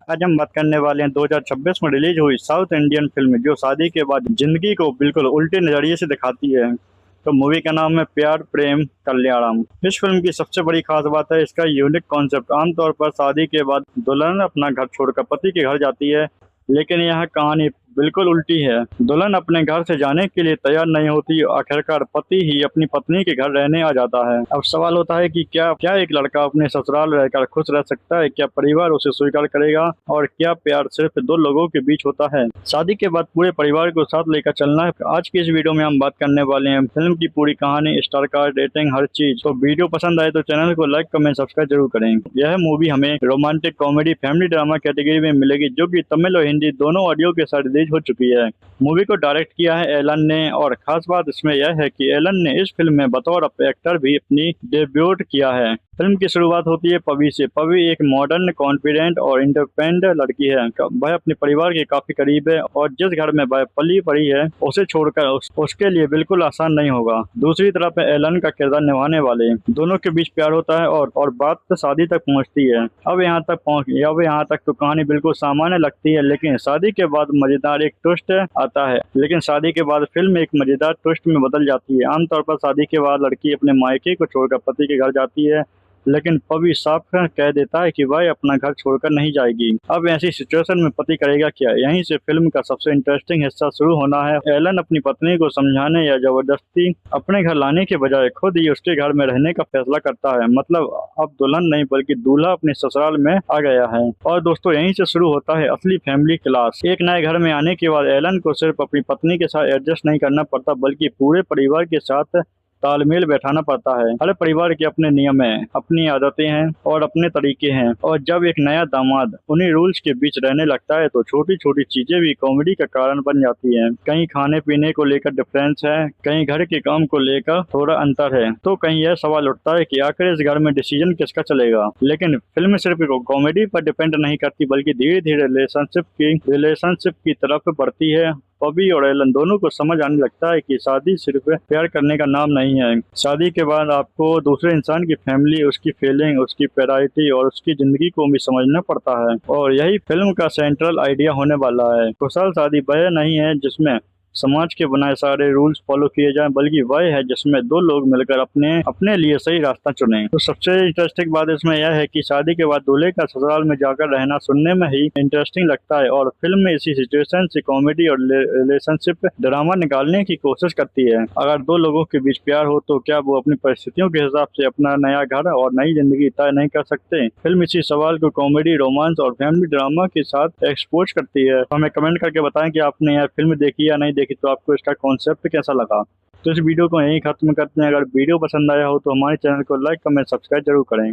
आज हम बात करने वाले हैं 2026 में रिलीज हुई साउथ इंडियन फिल्म जो शादी के बाद जिंदगी को बिल्कुल उल्टे नजरिए से दिखाती है। तो मूवी का नाम है प्यार प्रेम कल्याणम। इस फिल्म की सबसे बड़ी खास बात है इसका यूनिक कॉन्सेप्ट। आमतौर पर शादी के बाद दुल्हन अपना घर छोड़कर पति के घर जाती है, लेकिन यह कहानी बिल्कुल उल्टी है। दुल्हन अपने घर से जाने के लिए तैयार नहीं होती, आखिरकार पति ही अपनी पत्नी के घर रहने आ जाता है। अब सवाल होता है कि क्या क्या एक लड़का अपने ससुराल रहकर खुश रह सकता है? क्या परिवार उसे स्वीकार करेगा? और क्या प्यार सिर्फ दो लोगों के बीच होता है? शादी के बाद पूरे परिवार को साथ लेकर चलना है। आज की इस वीडियो में हम बात करने वाले हैं फिल्म की पूरी कहानी, स्टार कास्ट, रेटिंग, हर चीज। तो वीडियो पसंद आए तो चैनल को लाइक, कमेंट, सब्सक्राइब जरूर करें। यह मूवी हमें romantic, comedy, family drama category में मिलेगी, जो कि तमिल और हिंदी दोनों ऑडियो के साथ रिलीज हो चुकी है। मूवी को डायरेक्ट किया है एलन ने, और खास बात इसमें यह है कि एलन ने इस फिल्म में बतौर एक्टर भी अपनी डेब्यूट किया है। फिल्म की शुरुआत होती है पवी से। पवी एक मॉडर्न, कॉन्फिडेंट और इंडिपेंडेंट लड़की है। वह अपने परिवार के काफी करीब है और जिस घर में वह पली बड़ी है उसे छोड़कर उसके लिए बिल्कुल आसान नहीं होगा। दूसरी तरफ एलन का किरदार निभाने वाले दोनों के बीच प्यार होता है और बात तो शादी तक पहुंचती है। अब यहाँ तक तो कहानी बिल्कुल सामान्य लगती है, लेकिन शादी के बाद मजेदार एक ट्विस्ट आता है। लेकिन शादी के बाद फिल्म एक मजेदार ट्विस्ट में बदल जाती है। आमतौर पर शादी के बाद लड़की अपने मायके को छोड़कर पति के घर जाती है, लेकिन पवी साफ कह देता है कि वह अपना घर छोड़कर नहीं जाएगी। अब ऐसी सिचुएशन में पति करेगा क्या? यहीं से फिल्म का सबसे इंटरेस्टिंग हिस्सा शुरू होना है। एलन अपनी पत्नी को समझाने या जबरदस्ती अपने घर लाने के बजाय खुद ही उसके घर में रहने का फैसला करता है। मतलब अब दुल्हन नहीं बल्कि दूल्हा अपने ससुराल में आ गया है। और दोस्तों, यहीं से शुरू होता है असली फैमिली क्लास। एक नए घर में आने के बाद एलन को सिर्फ अपनी पत्नी के साथ एडजस्ट नहीं करना पड़ता, बल्कि पूरे परिवार के साथ तालमेल बैठाना पड़ता है। हर परिवार के अपने नियम हैं, अपनी आदतें हैं और अपने तरीके हैं। और जब एक नया दामाद उन्हीं रूल्स के बीच रहने लगता है तो छोटी छोटी चीजें भी कॉमेडी का कारण बन जाती हैं। कहीं खाने पीने को लेकर डिफरेंस है, कहीं घर के काम को लेकर थोड़ा अंतर है, तो कहीं यह सवाल उठता है कि आखिर इस घर में डिसीजन किसका चलेगा। लेकिन फिल्म सिर्फ कॉमेडी पर डिपेंड नहीं करती, बल्कि धीरे धीरे रिलेशनशिप की तरफ बढ़ती है। पवी और एलन दोनों को समझ आने लगता है कि शादी सिर्फ प्यार करने का नाम नहीं है। शादी के बाद आपको दूसरे इंसान की फैमिली, उसकी फीलिंग, उसकी प्रायोरिटी और उसकी जिंदगी को भी समझना पड़ता है। और यही फिल्म का सेंट्रल आइडिया होने वाला है। खुशहाल शादी वह नहीं है जिसमें समाज के बनाए सारे रूल्स फॉलो किए जाएं, बल्कि वह है जिसमें दो लोग मिलकर अपने अपने लिए सही रास्ता चुनें। तो सबसे इंटरेस्टिंग बात इसमें यह है कि शादी के बाद दूल्हे का ससुराल में जाकर रहना सुनने में ही इंटरेस्टिंग लगता है, और फिल्म में इसी सिचुएशन से कॉमेडी और रिलेशनशिप ड्रामा निकालने की कोशिश करती है। अगर दो लोगों के बीच प्यार हो तो क्या वो अपनी परिस्थितियों के हिसाब से अपना नया घर और नई जिंदगी तय नहीं कर सकते? फिल्म इसी सवाल को कॉमेडी, रोमांस और फैमिली ड्रामा के साथ एक्सपोज करती है। हमें कमेंट करके बताएं कि आपने यह फिल्म देखी या नहीं देखी, तो आपको इसका कॉन्सेप्ट कैसा लगा। तो इस वीडियो को यहीं खत्म करते हैं। अगर वीडियो पसंद आया हो तो हमारे चैनल को लाइक, कमेंट, सब्सक्राइब जरूर करें।